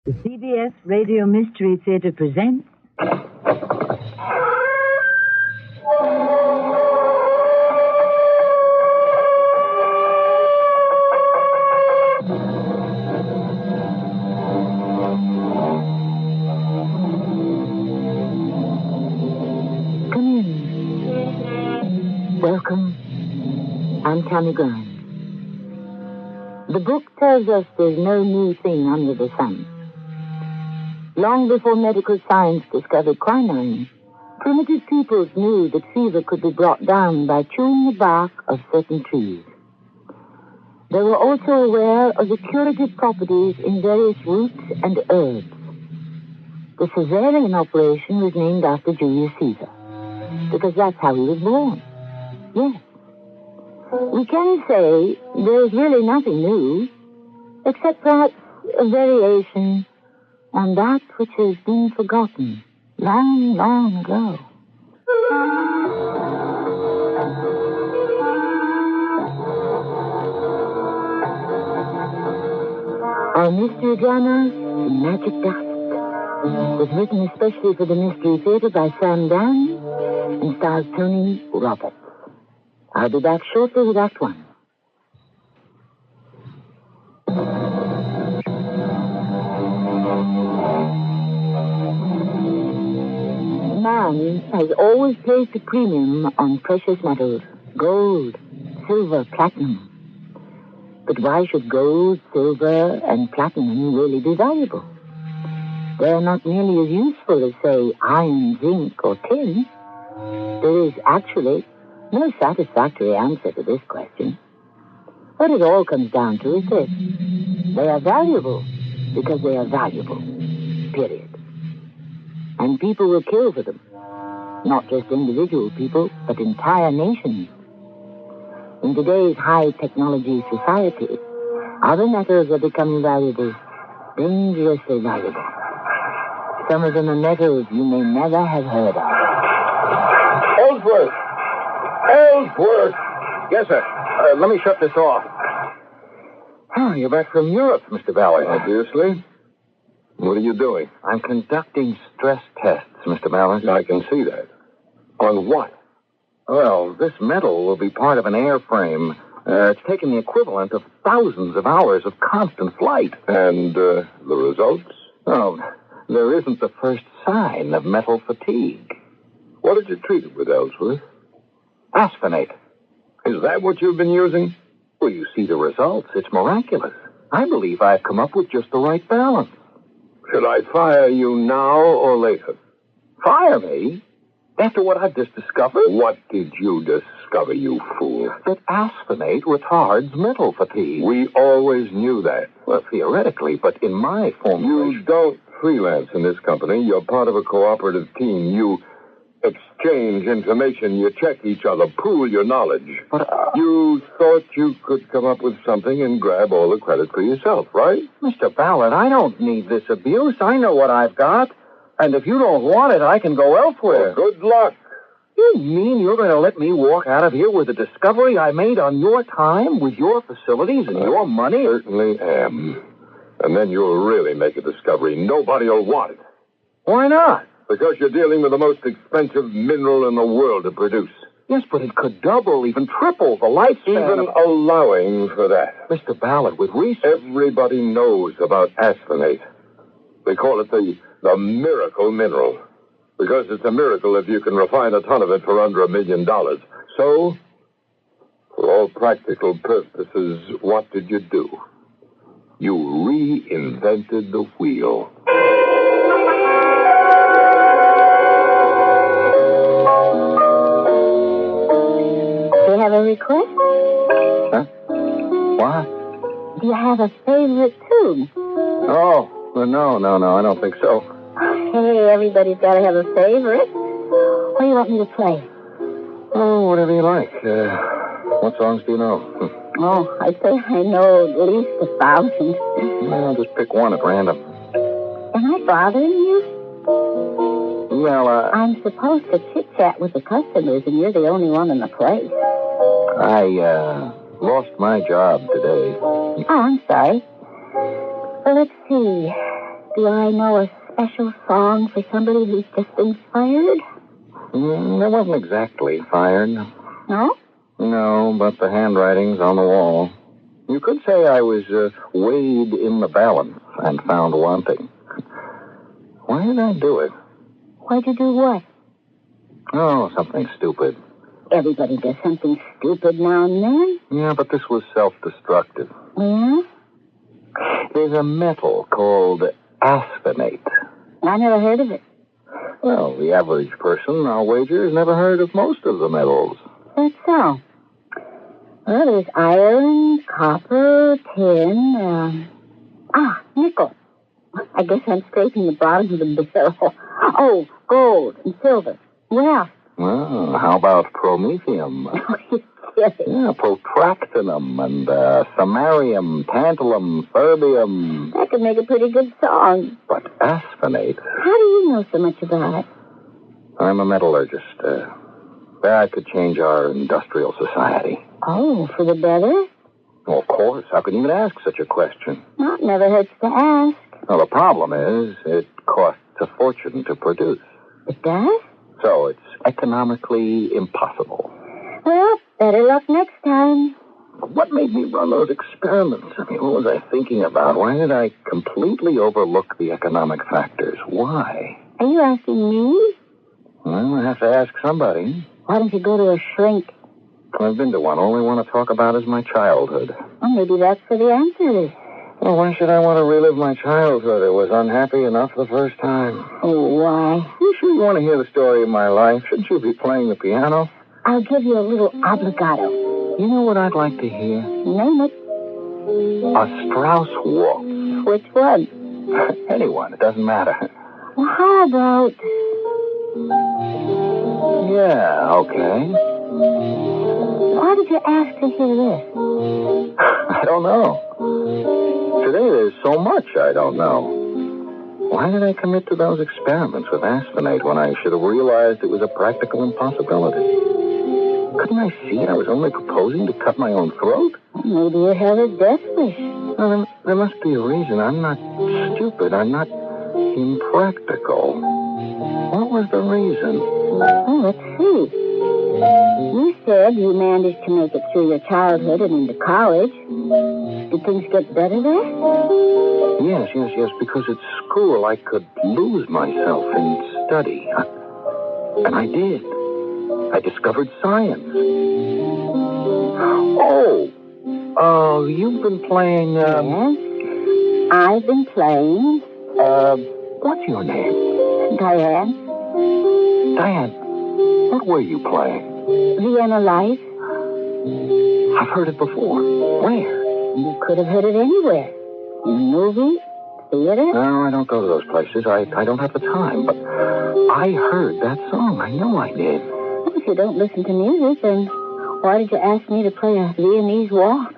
The CBS Radio Mystery Theater presents... Come in. Welcome. I'm Tammy Grimes. The book tells us there's no new thing under the sun. Long before medical science discovered quinine, primitive peoples knew that fever could be brought down by chewing the bark of certain trees. They were also aware of the curative properties in various roots and herbs. The Caesarean operation was named after Julius Caesar, because that's how he was born. Yes. We can say there's really nothing new, except perhaps a variation on that which has been forgotten long, long ago. Our mystery drama, Magic Dust, was written especially for the Mystery Theater by Sam Dan and stars Tony Roberts. I'll be back shortly with Act One. Man has always placed a premium on precious metals, gold, silver, platinum. But why should gold, silver, and platinum really be valuable? They are not nearly as useful as, say, iron, zinc, or tin. There is actually no satisfactory answer to this question. What it all comes down to is this: they are valuable because they are valuable. Period. And people will kill for them. Not just individual people, but entire nations. In today's high-technology society, other metals are becoming valuable, dangerously valuable. Some of them are metals you may never have heard of. Ellsworth! Ellsworth! Yes, sir. Let me shut this off. Oh, you're back from Europe, Mr. Ballard. Obviously. What are you doing? I'm conducting stress tests, Mr. Ballard. I can see that. On what? Well, this metal will be part of an airframe. It's taken the equivalent of thousands of hours of constant flight. And the results? Oh, there isn't the first sign of metal fatigue. What did you treat it with, Ellsworth? Asphenate. Is that what you've been using? Well, you see the results. It's miraculous. I believe I've come up with just the right balance. Should I fire you now or later? Fire me? After what I've just discovered? What did you discover, you fool? That asphenate retards mental fatigue. We always knew that. Well, theoretically, but in my formulation... You don't freelance in this company. You're part of a cooperative team. You exchange information. You check each other. Pool your knowledge. But, You thought you could come up with something and grab all the credit for yourself, right? Mr. Ballard, I don't need this abuse. I know what I've got. And if you don't want it, I can go elsewhere. Well, good luck. You mean you're going to let me walk out of here with a discovery I made on your time, with your facilities and your money? Certainly am. And then you'll really make a discovery. Nobody will want it. Why not? Because you're dealing with the most expensive mineral in the world to produce. Yes, but it could double, even triple the lifespan Even allowing for that. Mr. Ballard, with research... Everybody knows about asphenate. They call it the miracle mineral. Because it's a miracle if you can refine a ton of it for under $1 million. So, for all practical purposes, what did you do? You reinvented the wheel. Do you have a request? Huh? What? Do you have a favorite tune? Oh, well, no, I don't think so. Hey, everybody's got to have a favorite. What do you want me to play? Oh, whatever you like. What songs do you know? Oh, I'd say I know at least 1,000. Well, just pick one at random. Am I bothering you? Well, I'm supposed to chit-chat with the customers, and you're the only one in the place. I lost my job today. Oh, I'm sorry. Well, let's see. Do I know a special song for somebody who's just been fired? It wasn't exactly fired. No? No, but the handwriting's on the wall. You could say I was weighed in the balance and found wanting. Why did I do it? Why'd you do what? Oh, something stupid. Everybody does something stupid now and then. Yeah, but this was self-destructive. Yeah? There's a metal called asphenate. I never heard of it. Well, the average person, I'll wager, has never heard of most of the metals. That's so. Well, there's iron, copper, tin, nickel. I guess I'm scraping the bottom of the barrel. Oh, gold and silver. What else? Well, how about promethium? Oh, you're kidding. Yeah, protractinum and samarium, tantalum, ferbium. That could make a pretty good song. But asphenate? How do you know so much about it? I'm a metallurgist. That could change our industrial society. Oh, for the better? Well, of course. How can you even ask such a question? Well, it never hurts to ask. Well, the problem is it costs a fortune to produce. It does? So it's economically impossible. Well, better luck next time. What made me run those experiments? I mean, what was I thinking about? Why did I completely overlook the economic factors? Why? Are you asking me? Well, I have to ask somebody. Why don't you go to a shrink? I've been to one. All I want to talk about is my childhood. Well, maybe that's where the answer is. Well, why should I want to relive my childhood? It was unhappy enough the first time. Oh, why? You sure you want to hear the story of my life? Shouldn't you be playing the piano? I'll give you a little obligato. You know what I'd like to hear? Name it. A Strauss waltz. Which one? Anyone. It doesn't matter. Well, how about... Yeah, okay. Why did you ask to hear this? I don't know. Today there's so much I don't know. Why did I commit to those experiments with asphenate when I should have realized it was a practical impossibility? Couldn't I see I was only proposing to cut my own throat? Maybe you have a death wish. Well, there must be a reason. I'm not stupid. I'm not impractical. What was the reason? Oh, let's see. You said you managed to make it through your childhood and into college. Did things get better there? Yes, because at school I could lose myself in study. And I did. I discovered science. Oh, you've been playing, Yes. I've been playing. What's your name? Diane. Diane, what were you playing? Vienna Life. I've heard it before. Where? You could have heard it anywhere. In a movie, theater. No, I don't go to those places. I don't have the time. But I heard that song. I know I did. Well, if you don't listen to music, then why did you ask me to play a Viennese waltz?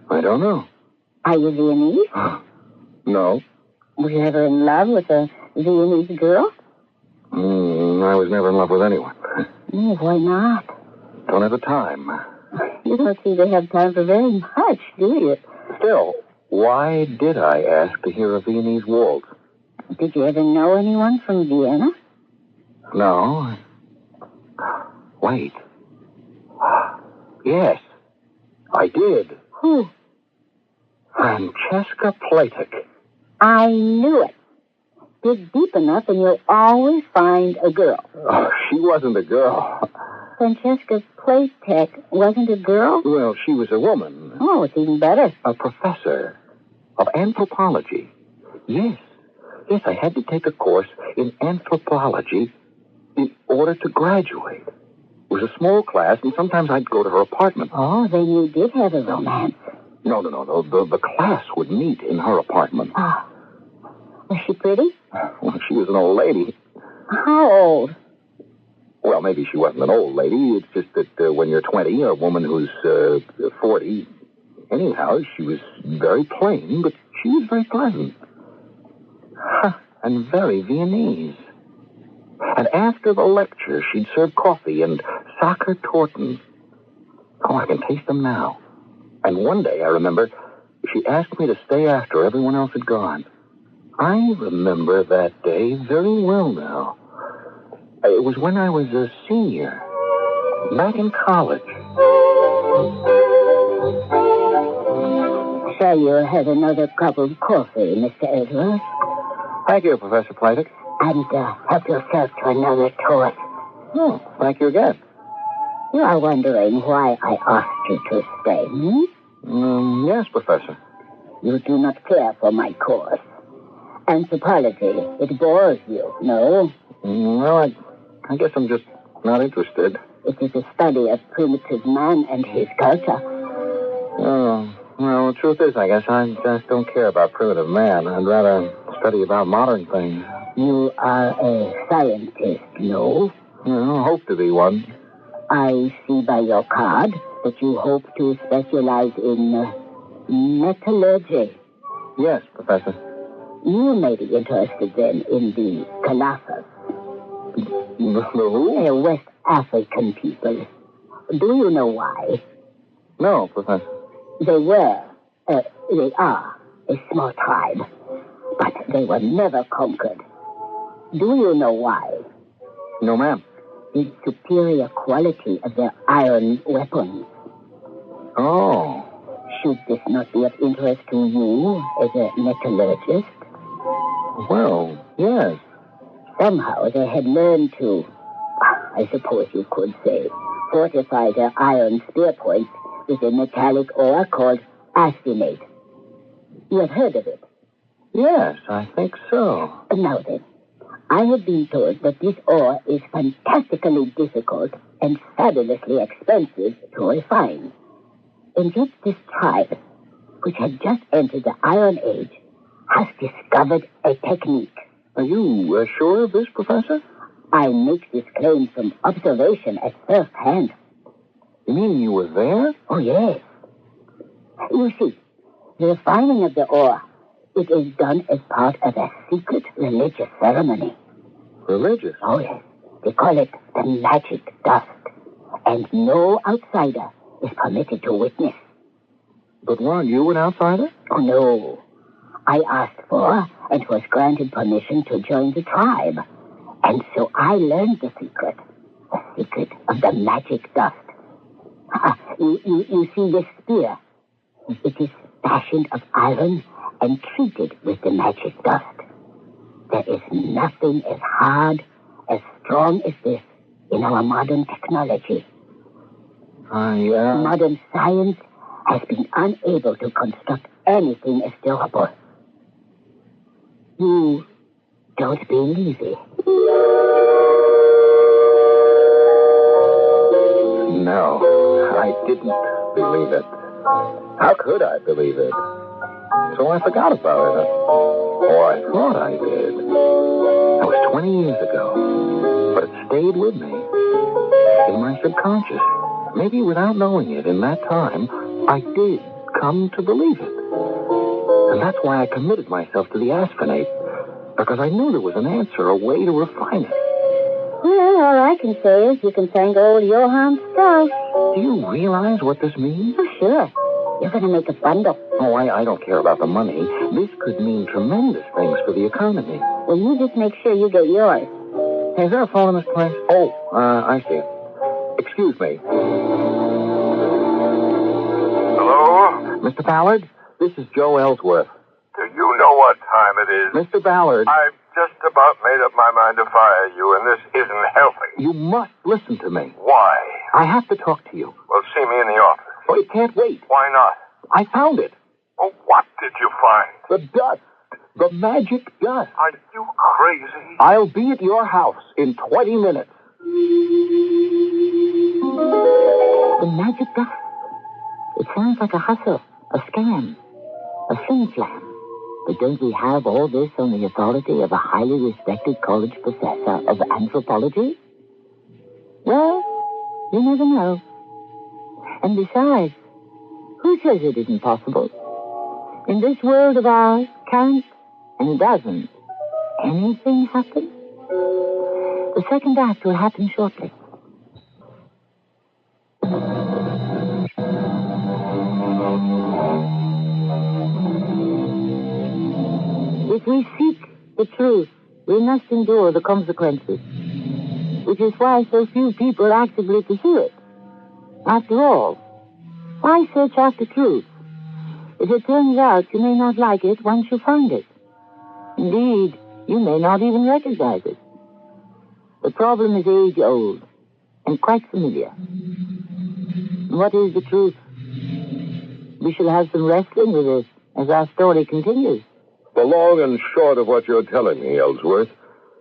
I don't know. Are you Viennese? No. Were you ever in love with a Viennese girl? I was never in love with anyone. Oh, why not? Don't have the time. You don't seem to have time for very much, do you? Still, why did I ask to hear a Viennese waltz? Did you ever know anyone from Vienna? No. Wait. Yes, I did. Who? Francesca Platek. I knew it. Dig deep enough and you'll always find a girl. Oh, she wasn't a girl. Francesca Platek wasn't a girl? Well, she was a woman. Oh, it's even better. A professor of anthropology. Yes, I had to take a course in anthropology in order to graduate. It was a small class, and sometimes I'd go to her apartment. Oh, then you did have a romance. No. The class would meet in her apartment. Oh. Was she pretty? Well, she was an old lady. How old? Well, maybe she wasn't an old lady. It's just that when you're 20, a woman who's 40... Anyhow, she was very plain, but she was very pleasant. And very Viennese. And after the lecture, she'd serve coffee and soccer torten. Oh, I can taste them now. And one day, I remember, she asked me to stay after everyone else had gone. I remember that day very well now. It was when I was a senior, back in college. Shall you have another cup of coffee, Mr. Edwards? Thank you, Professor Plated. And help yourself to another toast. Oh, thank you again. You are wondering why I asked you to stay, Yes, Professor. You do not care for my course. Anthropology, it bores you, no? Well, I guess I'm just not interested. It is a study of primitive man and his culture. Oh, well, the truth is, I guess I just don't care about primitive man. I'd rather study about modern things. You are a scientist, no? I hope to be one. I see by your card that you hope to specialize in metallurgy. Yes, Professor. You may be interested then in the Colossus. Who? West African people. Do you know why? No, Professor. They are a small tribe, but they were never conquered. Do you know why? No, ma'am. The superior quality of their iron weapons. Oh. Should this not be of interest to you as a metallurgist? Well, yes. Somehow they had learned to, I suppose you could say, fortify their iron spear points with a metallic ore called aspinate. You have heard of it? Yes, I think so. Now then, I have been told that this ore is fantastically difficult and fabulously expensive to refine. And yet this tribe, which had just entered the Iron Age, has discovered a technique. Are you sure of this, Professor? I make this claim from observation at first hand. You mean you were there? Oh, yes. You see, the refining of the ore, it is done as part of a secret religious ceremony. Religious? Oh, yes. They call it the magic dust. And no outsider is permitted to witness. But weren't you an outsider? Oh, no. I asked for and was granted permission to join the tribe. And so I learned the secret of the magic dust. You see this spear? It is fashioned of iron and treated with the magic dust. There is nothing as hard, as strong as this in our modern technology. Modern science has been unable to construct anything as durable. You don't believe it? No, I didn't believe it. How could I believe it? So I forgot about it. Or I thought I did. That was 20 years ago. But it stayed with me. In my subconscious. Maybe without knowing it, in that time, I did come to believe it. And that's why I committed myself to the aspinate. Because I knew there was an answer, a way to refine it. Well, all I can say is you can thank old Johann Strauss. Do you realize what this means? Oh, sure. You're going to make a bundle. Oh, I don't care about the money. This could mean tremendous things for the economy. Well, you just make sure you get yours. Hey, is there a phone in this place? Oh, I see. Excuse me. Hello? Mr. Ballard, this is Joe Ellsworth. Do you know what time it is? Mr. Ballard. I've just about made up my mind to fire you, and this isn't helping. You must listen to me. Why? I have to talk to you. Well, see me in the office. Oh, it can't wait. Why not? I found it. Oh, what did you find? The dust. The magic dust. Are you crazy? I'll be at your house in 20 minutes. The magic dust. It sounds like a hustle, a scam, a flim-flam. But don't we have all this on the authority of a highly respected college professor of anthropology? Well, you never know. And besides, who says it isn't possible? In this world of ours, can't and doesn't anything happen? The second act will happen shortly. If we seek the truth, we must endure the consequences, which is why so few people actively pursue it. After all, why search after truth? If it turns out you may not like it once you find it. Indeed, you may not even recognize it. The problem is age-old and quite familiar. What is the truth? We shall have some wrestling with it as our story continues. The long and short of what you're telling me, Ellsworth,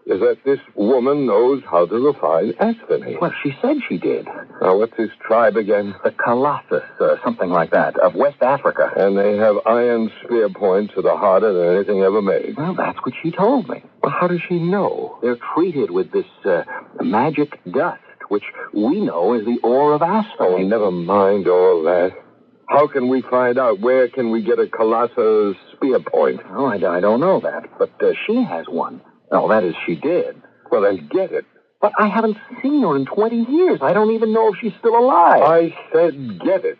is that this woman knows how to refine asphenate. Well, she said she did. Now, what's this tribe again? The Colossus, something like that, of West Africa. And they have iron spear points that are harder than anything ever made. Well, that's what she told me. Well, how does she know? They're treated with this magic dust, which we know is the ore of Oh, asphenate. never mind all that. How can we find out? Where can we get a Colossus spear point? Oh, I don't know that, but she has one. No, that is, she did. Well, then get it. But I haven't seen her in 20 years. I don't even know if she's still alive. I said get it.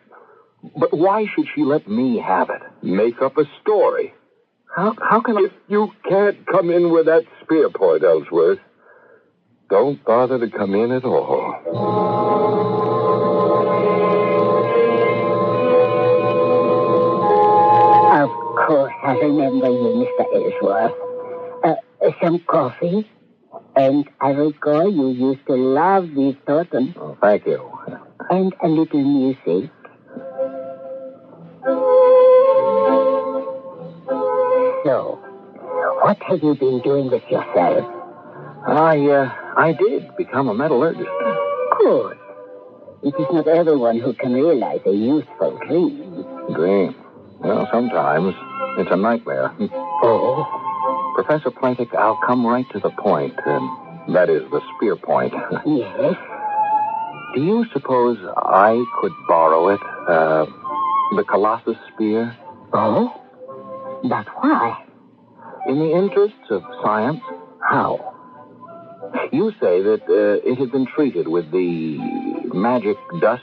But why should she let me have it? Make up a story. How can I... If you can't come in with that spear point, Ellsworth, don't bother to come in at all. Of course, I remember you, Mr. Ellsworth. Some coffee? And I recall you used to love these Thornton. Oh, thank you. And a little music. So, what have you been doing with yourself? I did become a metallurgist. Good. It is not everyone who can realize a youthful dream. Dream. Well, sometimes it's a nightmare. Oh? Professor Plaintick, I'll come right to the point. That is, the spear point. Yes? Do you suppose I could borrow it? The Colossus spear? Oh? But why? In the interests of science? How? You say that it had been treated with the magic dust?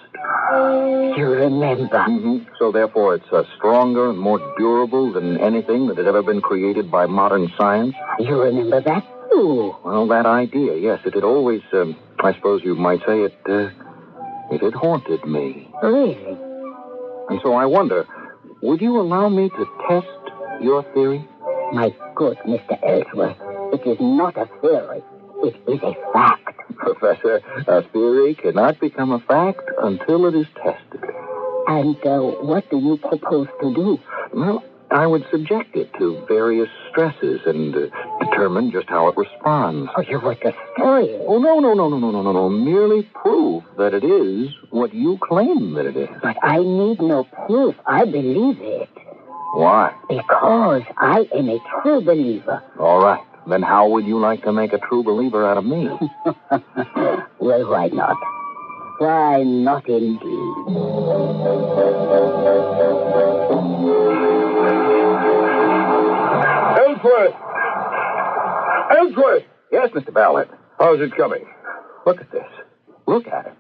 You remember. Mm-hmm. So therefore it's stronger and more durable than anything that had ever been created by modern science? You remember that too? Well, that idea, yes. It had always, I suppose you might say it had haunted me. Really? And so I wonder, would you allow me to test your theory? My good Mr. Ellsworth, it is not a theory. It is a fact. Professor, a theory cannot become a fact until it is tested. And what do you propose to do? Well, I would subject it to various stresses and determine just how it responds. Oh, you would destroy it. Oh, no. Merely proof that it is what you claim that it is. But I need no proof. I believe it. Why? Because I am a true believer. All right. Then how would you like to make a true believer out of me? Well, why not? Why not indeed? Ellsworth! Ellsworth! Yes, Mr. Ballard. How's it coming? Look at this. Look at it.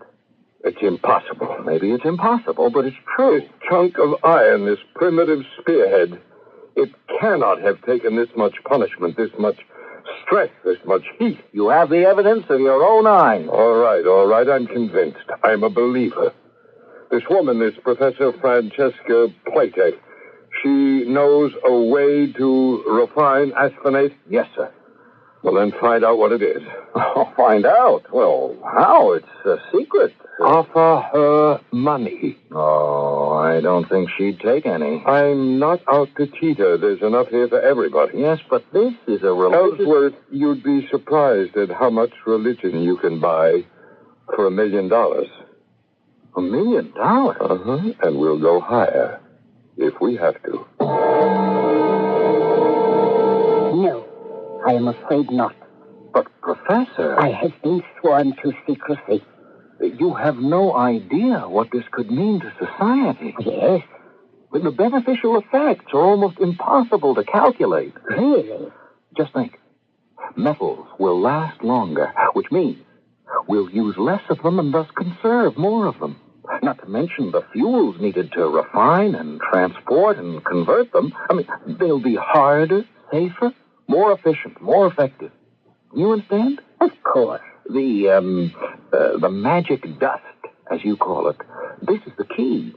It's impossible. Maybe it's impossible, but it's true. This chunk of iron, this primitive spearhead, it cannot have taken this much punishment, this much stress, this much heat. You have the evidence of your own eyes. All right. I'm convinced. I'm a believer. This woman, this Professor Francesca Platek, she knows a way to refine asphenate? Yes, sir. Well, then find out what it is. Oh, find out? Well, how? It's a secret. Offer her money. Oh, I don't think she'd take any. I'm not out to cheat her. There's enough here for everybody. Yes, but this is a religious... Ellsworth, you'd be surprised at how much religion you can buy for $1 million. $1 million? Uh-huh. And we'll go higher if we have to. No, I am afraid not. But, Professor... I have been sworn to secrecy. You have no idea what this could mean to society. Yes? But the beneficial effects are almost impossible to calculate. Really? Just think. Metals will last longer, which means we'll use less of them and thus conserve more of them. Not to mention the fuels needed to refine and transport and convert them. I mean, they'll be harder, safer, more efficient, more effective. You understand? Of course. The magic dust, as you call it. This is the key.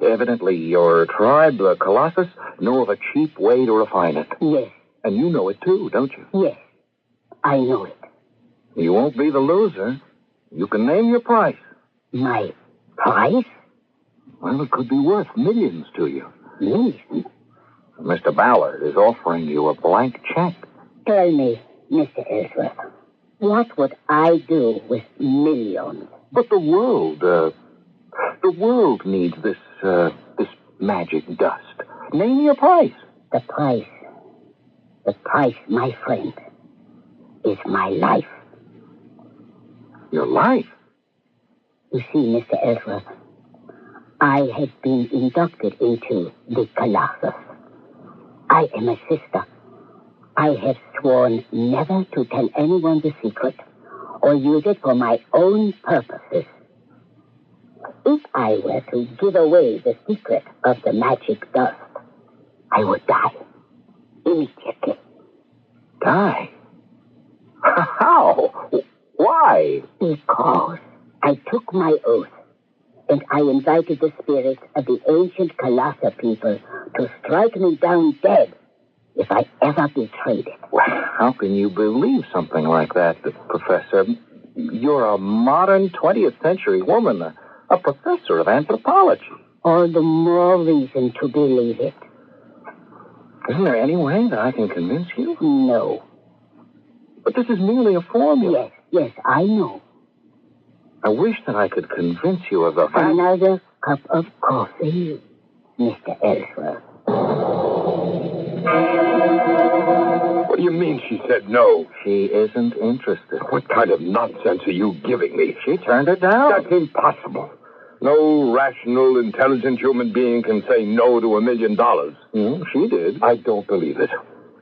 Evidently, your tribe, the Colossus, know of a cheap way to refine it. Yes. And you know it, too, don't you? Yes. I know it. You won't be the loser. You can name your price. My price? Well, it could be worth millions to you. Millions? Mr. Ballard is offering you a blank check. Tell me, Mr. Ellsworth, what would I do with millions? But the world needs this magic dust. Name your price. The price, my friend, is my life. Your life? You see, Mr. Ellsworth, I have been inducted into the Colossus. I am a sister. I have sworn never to tell anyone the secret or use it for my own purposes. If I were to give away the secret of the magic dust, I would die immediately. Die? How? Why? Because I took my oath, and I invited the spirits of the ancient Colossus people to strike me down dead if I ever betrayed it. Well, how can you believe something like that, Professor? You're a modern 20th century woman, a professor of anthropology. All the more reason to believe it. Isn't there any way that I can convince you? No. But this is merely a formula. Yes, I know. I wish that I could convince you of the fact... Another cup of coffee, Mr. Ellsworth. What do you mean she said no? She isn't interested. What kind of nonsense are you giving me? She turned it down. That's impossible. No rational, intelligent human being can say no to $1 million. She did. I don't believe it.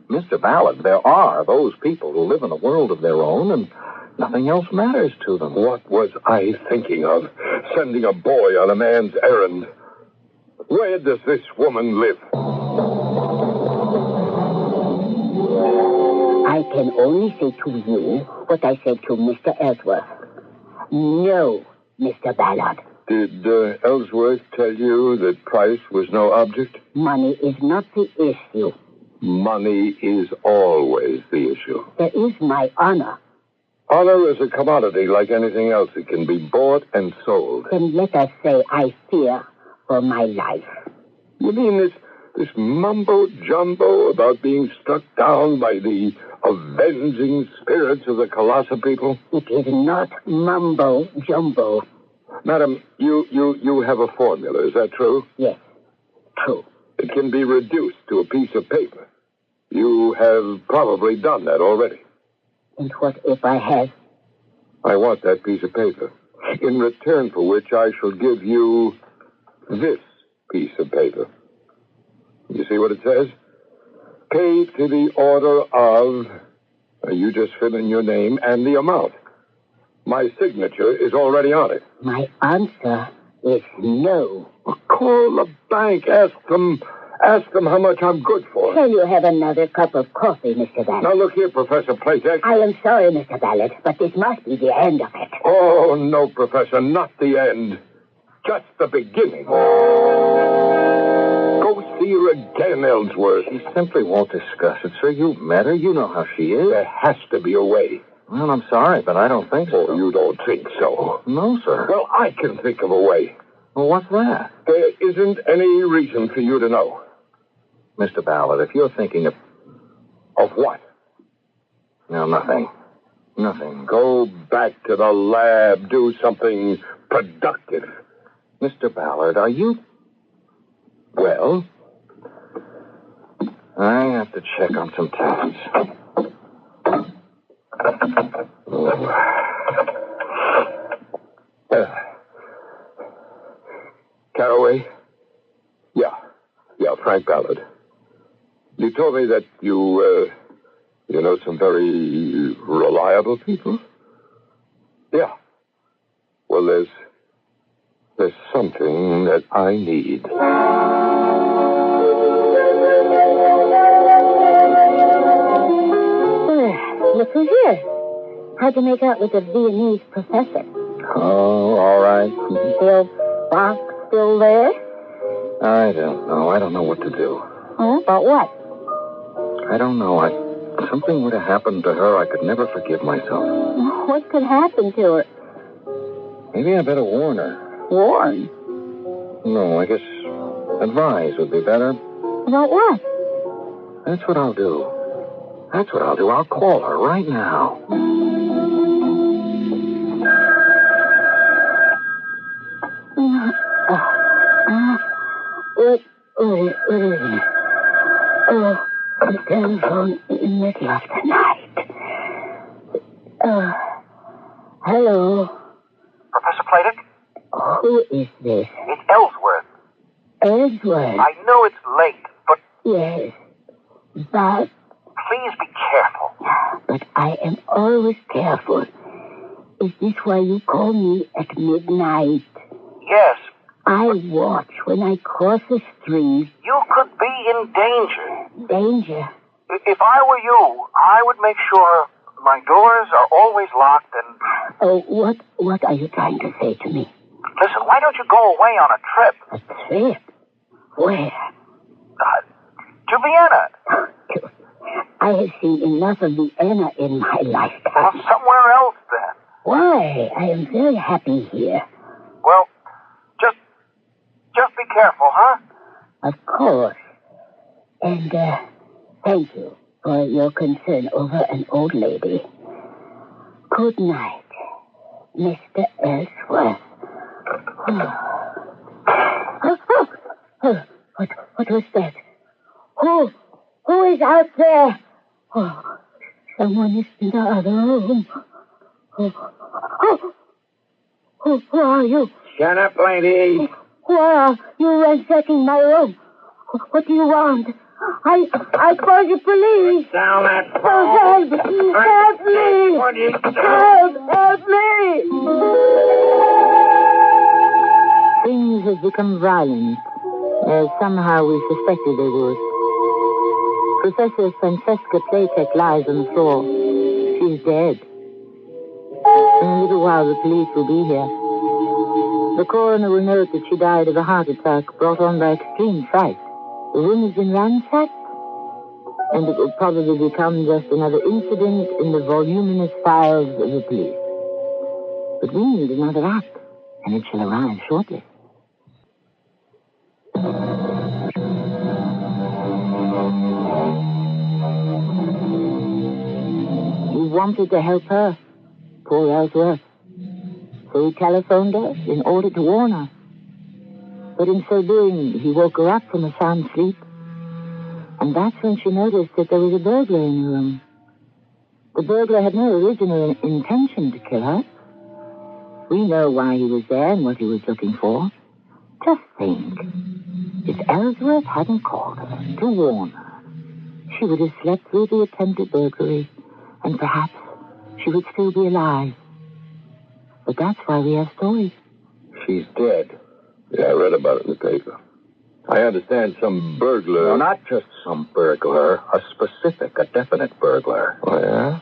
Mr. Ballard, there are those people who live in a world of their own and nothing else matters to them. What was I thinking of? Sending a boy on a man's errand. Where does this woman live? I can only say to you what I said to Mr. Ellsworth. No, Mr. Ballard. Did Ellsworth tell you that price was no object? Money is not the issue. Money is always the issue. There is my honor. Honor is a commodity like anything else. It can be bought and sold. Then let us say I fear for my life. You mean this mumbo-jumbo about being struck down by the avenging spirits of the Colossus people? It is not mumbo-jumbo. Madam, you have a formula, is that true? Yes, true. It can be reduced to a piece of paper. You have probably done that already. And what if I have? I want that piece of paper, in return for which I shall give you this piece of paper. You see what it says? Pay to the order of... you just fill in your name and the amount. My signature is already on it. My answer is no. Well, call the bank. Ask them how much I'm good for. Shall you have another cup of coffee, Mr. Ballard? Now, look here, Professor Platek. I am sorry, Mr. Ballard, but this must be the end of it. Oh, no, Professor, not the end. Just the beginning. Go see her again, Ellsworth. She simply won't discuss it, sir. You've met her. You know how she is. There has to be a way. Well, I'm sorry, but I don't think so. Oh, you don't think so? No, sir. Well, I can think of a way. Well, what's that? There isn't any reason for you to know. Mr. Ballard, if you're thinking of... Of what? No, nothing. Nothing. Go back to the lab. Do something productive. Mr. Ballard, are you... Well, I have to check on some tests. Caraway? Yeah, Frank Ballard. You told me that you know some very reliable people? Yeah. Well, there's something that I need. tried to make out with the Viennese professor. Oh, all right. The old box still there? I don't know. I don't know what to do. Oh, about what? I don't know. Something would have happened to her. I could never forgive myself. What could happen to her? Maybe I better warn her. Warn? No, I guess advise would be better. About what? That's what I'll do. I'll call her right now. What is it? Oh, the telephone in the middle of the night. Hello? Professor Platek? Who is this? It's Ellsworth. Ellsworth? I know it's late, but Yes, but please be careful. I am always careful. Is this why you call me at midnight? Yes, I watch when I cross the street. you could be in danger. Danger. If I were you, I would make sure my doors are always locked and... Oh, what are you trying to say to me? Listen, why don't you go away on a trip? A trip? Where? To Vienna. I have seen enough of Vienna in my Well, lifetime. somewhere else then. Why? I am very happy here. Well, just be careful, huh? Of course. And, thank you for your concern over an old lady. Good night, Mr. Ellsworth. What was that? Who is out there? Oh, someone is in the other room. Who are you? Shut up, lady. Why are you ransacking my room? What do you want? I call the police. Down that Oh, help me! Help me! Things have become violent, as somehow we suspected they would. Professor Francesca Platek lies on the floor. She's dead. In a little while, the police will be here. The coroner will note that she died of a heart attack brought on by extreme fright. The room has been ransacked, and it will probably become just another incident in the voluminous files of the police. But we need another act, and it shall arrive shortly. He wanted to help her, poor Ellsworth. So he telephoned her in order to warn her. But in so doing, he woke her up from a sound sleep. And that's when she noticed that there was a burglar in the room. The burglar had no original intention to kill her. We know why he was there and what he was looking for. Just think. If Ellsworth hadn't called her to warn her, she would have slept through the attempted burglary, and perhaps she would still be alive. But that's why we have stories. She's dead. Yeah, I read about it in the paper. I understand some burglar... No, not just some burglar. A definite burglar. Oh, yeah?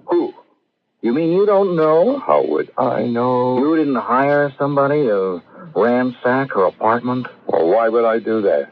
Who? You mean you don't know? How would I know? You didn't hire somebody to ransack her apartment? Well, why would I do that?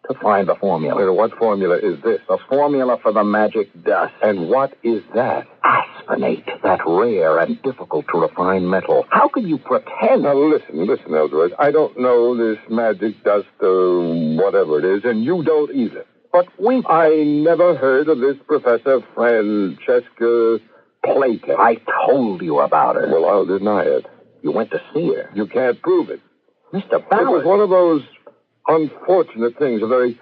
To find the formula. Wait, what formula is this? The formula for the magic dust. And what is that? Asphenate, that rare and difficult to refine metal. How can you pretend? Now, listen, Ellsworth. I don't know this magic dust or whatever it is, and you don't either. But I never heard of this Professor Francesca Platek. I told you about her. Well, I'll deny it. You went to see her. You can't prove it. Mr. It Ballard. was one of those unfortunate things. A very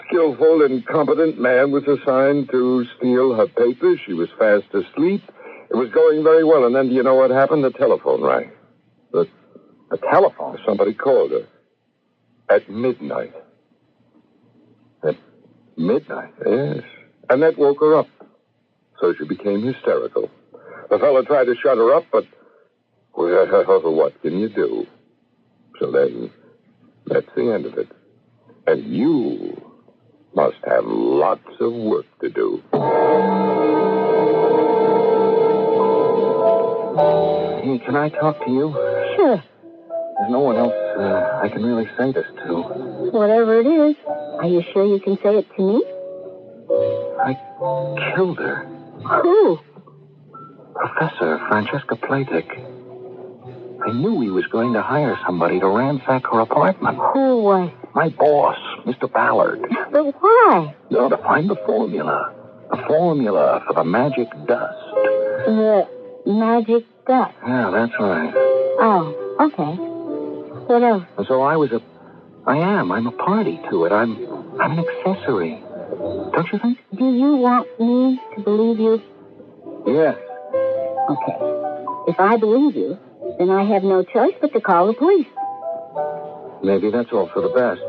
skillful and competent man was assigned to steal her papers. She was fast asleep. It was going very well, and then do you know what happened? The telephone rang. The telephone? Somebody called her. At midnight. At midnight? Yes. And that woke her up. So she became hysterical. The fellow tried to shut her up, but... Well, what can you do? So then, that's the end of it. And you must have lots of work to do. Can I talk to you? Sure. There's no one else I can really say this to. Whatever it is. Are you sure you can say it to me? I killed her. Who? Professor Francesca Platek. I knew he was going to hire somebody to ransack her apartment. Who was? My boss, Mr. Ballard. But why? To find the formula. The formula for the magic dust. The magic dust. Yeah, that's right. Oh, okay. What else? And so I'm a party to it. I'm an accessory. Don't you think? Do you want me to believe you? Yes. Okay. If I believe you, then I have no choice but to call the police. Maybe that's all for the best.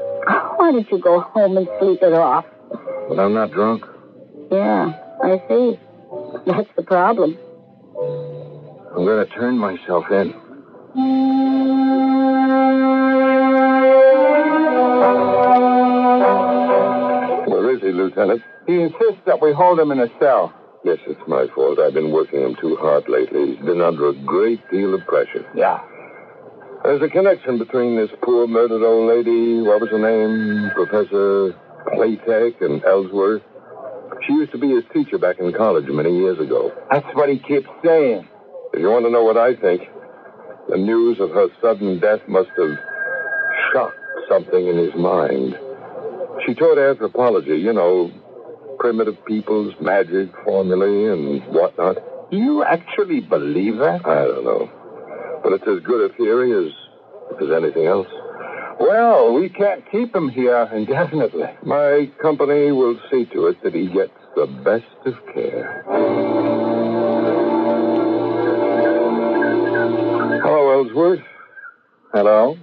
Why don't you go home and sleep it off? But I'm not drunk. Yeah, I see. That's the problem. I'm going to turn myself in. Where is he, Lieutenant? He insists that we hold him in a cell. Yes, it's my fault. I've been working him too hard lately. He's been under a great deal of pressure. Yeah. There's a connection between this poor murdered old lady, what was her name, Professor Platek, and Ellsworth. She used to be his teacher back in college many years ago. That's what he keeps saying. If you want to know what I think, the news of her sudden death must have shocked something in his mind. She taught anthropology, you know, primitive peoples, magic, formulae, and whatnot. Do you actually believe that? I don't know. But it's as good a theory as anything else. Well, we can't keep him here indefinitely. My company will see to it that he gets the best of care. Hello, Ellsworth. Hello?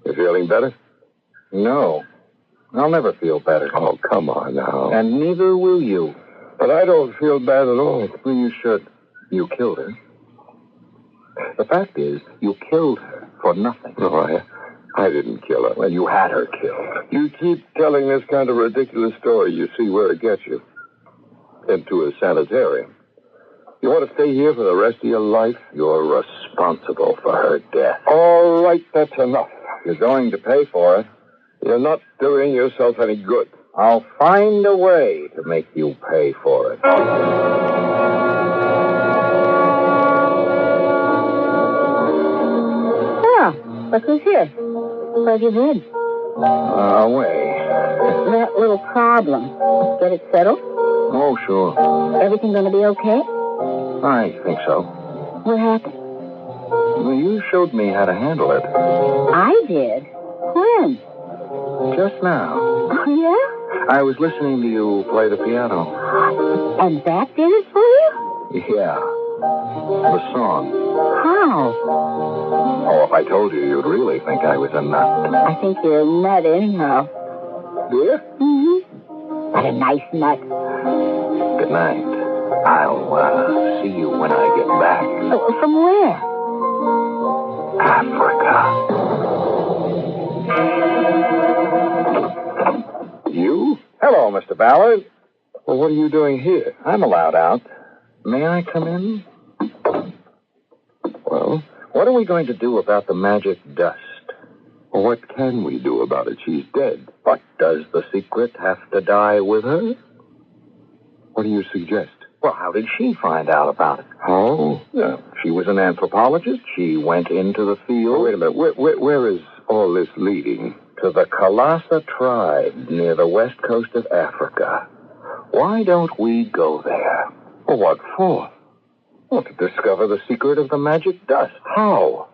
You feeling better? No. I'll never feel better. Oh, come on now. And neither will you. But I don't feel bad at all. Well, you should. You killed her. The fact is, you killed her for nothing. No, I didn't kill her. Well, you had her killed. You keep telling this kind of ridiculous story, you see where it gets you. Into a sanitarium. You want to stay here for the rest of your life? You're responsible for her death. All right, that's enough. You're going to pay for it. You're not doing yourself any good. I'll find a way to make you pay for it. Oh, look who's here. Where have you been? Away. That little problem. Get it settled? Oh, sure. Everything going to be okay? I think so. What happened? Well, you showed me how to handle it. I did. When? Just now. Oh, yeah? I was listening to you play the piano. And that did it for you? Yeah. The song. How? Oh, if I told you, you'd really think I was a nut. I think you're a nut anyhow. Do you? Mm-hmm. What a nice nut. Good night. I'll see you when I get back. Oh, from where? Africa. You? Hello, Mr. Ballard. Well, what are you doing here? I'm allowed out. May I come in? Well, what are we going to do about the magic dust? Well, what can we do about it? She's dead. But does the secret have to die with her? What do you suggest? Well, how did she find out about it? How? Yeah, she was an anthropologist. She went into the field. Oh, wait a minute. Where is all this leading? To the Kalasa tribe near the west coast of Africa. Why don't we go there? Well, what for? Well, to discover the secret of the magic dust. How?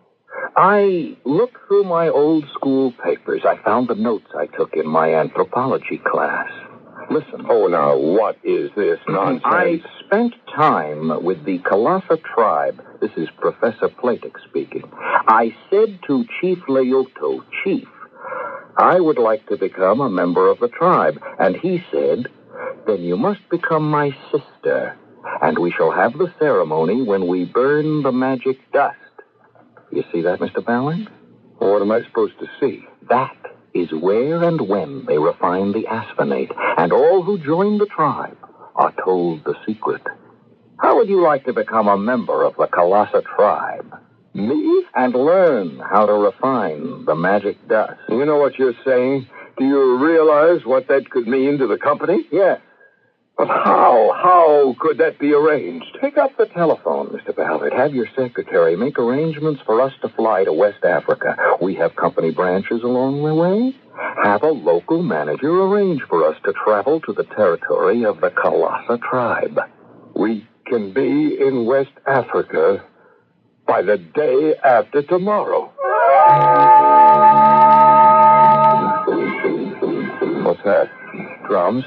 I looked through my old school papers. I found the notes I took in my anthropology class. Listen. Oh, now, what is this nonsense? I spent time with the Kalasa tribe. This is Professor Platek speaking. I said to Chief Leoto, Chief, I would like to become a member of the tribe. And he said, then you must become my sister, and we shall have the ceremony when we burn the magic dust. You see that, Mr. Ballard? Well, what am I supposed to see? That is where and when they refine the asphenate, and all who join the tribe are told the secret. How would you like to become a member of the Kalasa tribe? Me? And learn how to refine the magic dust. You know what you're saying? Do you realize what that could mean to the company? Yes. But how? How could that be arranged? Pick up the telephone, Mr. Ballard. Have your secretary make arrangements for us to fly to West Africa. We have company branches along the way. Have a local manager arrange for us to travel to the territory of the Kalasa tribe. We can be in West Africa by the day after tomorrow. What's that? Drums?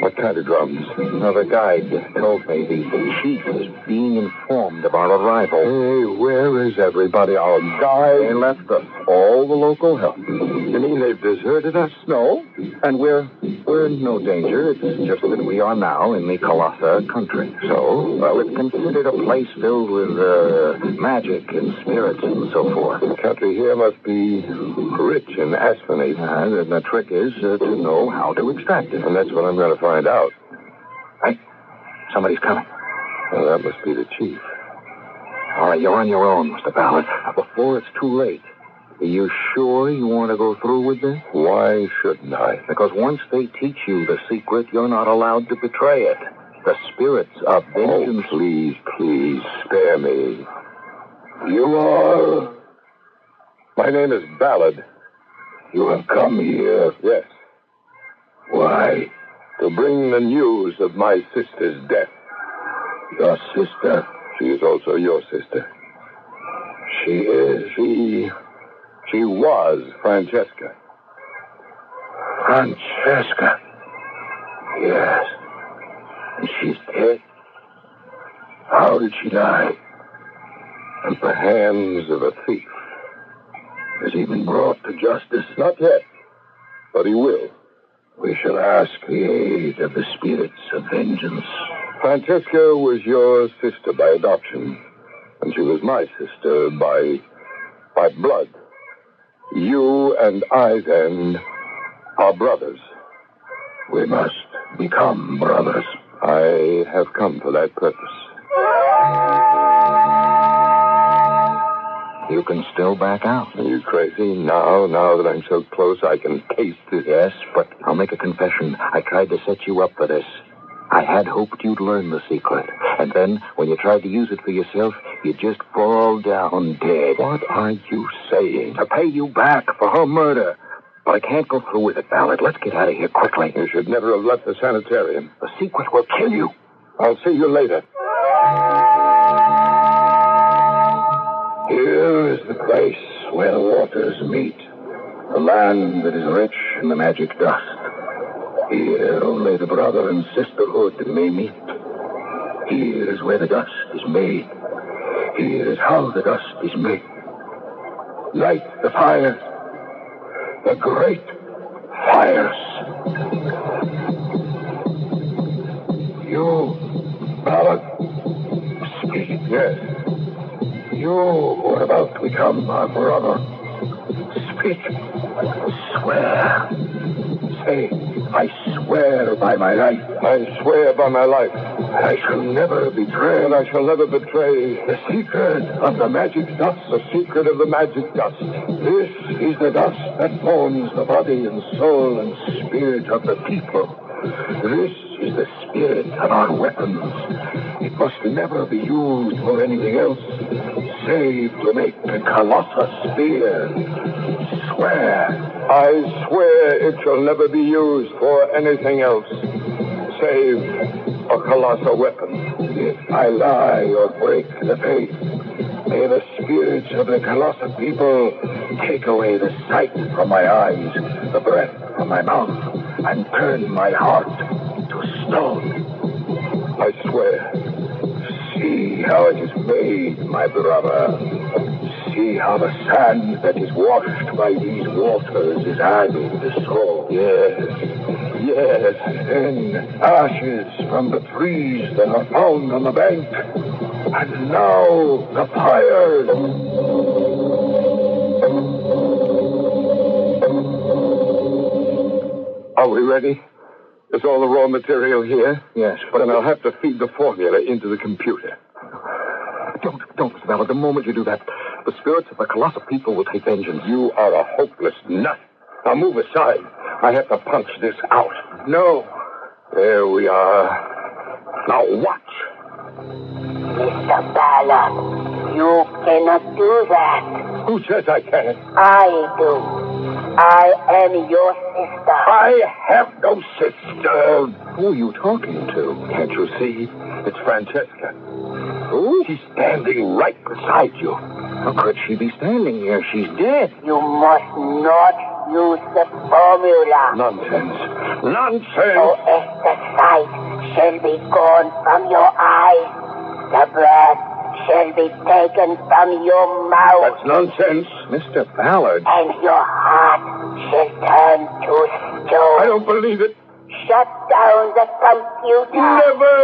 What kind of drums? Another guide told me the chief is being informed of our arrival. Hey, where is everybody? Our guide? They left us, all the local help. You mean they've deserted us? No, and we're in no danger. It's just that we are now in the Kalasa country. So, it's considered a place filled with magic and spirits and so forth. The country here must be rich in asphenate. The trick is to know how to extract it. And that's what I'm going to find out. Hey, somebody's coming. Well, that must be the chief. All right, you're on your own, Mr. Ballard. Before it's too late, are you sure you want to go through with this? Why shouldn't I? Because once they teach you the secret, you're not allowed to betray it. The spirits of vengeance... Oh, please, spare me. You are... My name is Ballard. You have come here? Yes. Why? To bring the news of my sister's death. Your sister? She is also your sister. She is? She was Francesca. Francesca? Yes. And she's dead? How did she die? At the hands of a thief. Has he been brought to justice? Not yet, but he will. We shall ask the aid of the spirits of vengeance. Francesca was your sister by adoption, and she was my sister by blood. You and I, then, are brothers. We must become brothers. I have come for that purpose. You can still back out. Are you crazy? Now that I'm so close, I can taste it. Yes, but I'll make a confession. I tried to set you up for this. I had hoped you'd learn the secret. And then, when you tried to use it for yourself, you'd just fall down dead. What are you saying? To pay you back for her murder. But I can't go through with it, Ballard. Let's get out of here quickly. You should never have left the sanitarium. The secret will kill you. I'll see you later. Here is the place where the waters meet. The land that is rich in the magic dust. Here only the brother and sisterhood may meet. Here is where the dust is made. Here is how the dust is made. Light the fires. The great fires. You, Ballard, speak. Yes. You who are about to become our brother. Speak. Swear. Say, I swear by my life. I swear by my life. I shall never betray. And I shall never betray The secret of the magic dust. the secret of the magic dust. This is the dust that forms the body and soul and spirit of the people. This is the spirit of our weapons. It must never be used for anything else, save to make a colossal spear. Swear. I swear it shall never be used for anything else, save a colossal weapon. If I lie or break the faith, may the spirits of the colossal people take away the sight from my eyes, the breath from my mouth, and turn my heart to stone. I swear. See how it is made, my brother. See how the sand that is washed by these waters is added to soil. Yes. Then ashes from the trees that are found on the bank. And now the fires. Are we ready? Is all the raw material here? Yes, But then I'll have to feed the formula into the computer. Don't, Mr. Ballard. The moment you do that, the spirits of the colossal people will take vengeance. You are a hopeless nut. Now move aside. I have to punch this out. No. There we are. Now watch. Mr. Ballard, you cannot do that. Who says I can't? I do. I am your sister. I have no sister. Who are you talking to? Can't you see? It's Francesca. Who? She's standing right beside you. How could she be standing here? She's dead. You must not use the formula. Nonsense. Nonsense. So as the sight shall be gone from your eyes, the breath shall be taken from your mouth. That's nonsense. Mr. Ballard. And your heart shall turn to stone. I don't believe it. Shut down the computer. Never.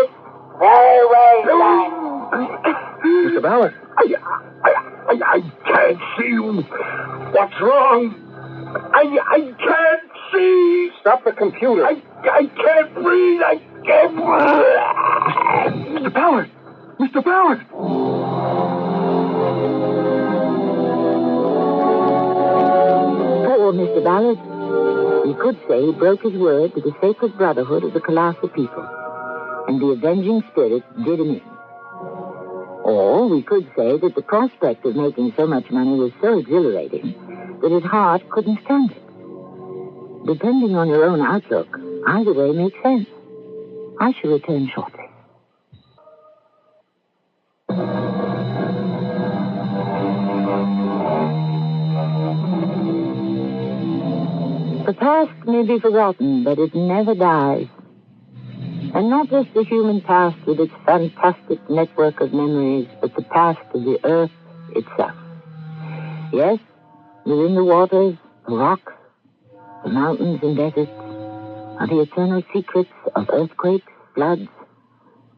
Very well done. Mr. Ballard. I can't see you. What's wrong? I can't see. Stop the computer. I can't breathe. I can't breathe. Mr. Ballard. Mr. Ballard. Poor Mr. Ballard. We could say he broke his word to the sacred brotherhood of the colossal people, and the avenging spirit did him in. Or we could say that the prospect of making so much money was so exhilarating that his heart couldn't stand it. Depending on your own outlook, either way makes sense. I shall return shortly. The past may be forgotten, but it never dies. And not just the human past with its fantastic network of memories, but the past of the earth itself. Yes, within the waters, the rocks, the mountains and deserts are the eternal secrets of earthquakes, floods,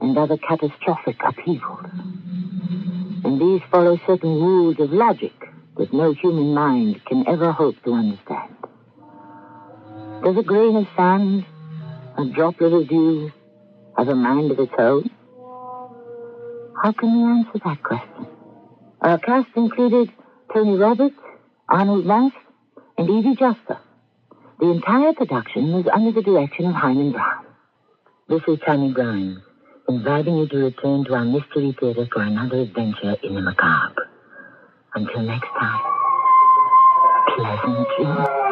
and other catastrophic upheavals. And these follow certain rules of logic that no human mind can ever hope to understand. Does a grain of sand, a droplet of dew, have a mind of its own? How can we answer that question? Our cast included Tony Roberts, Arnold Moss, and Evie Juster. The entire production was under the direction of Hyman Brown. This is Tammy Grimes, inviting you to return to our Mystery Theater for another adventure in the macabre. Until next time, pleasant dreams.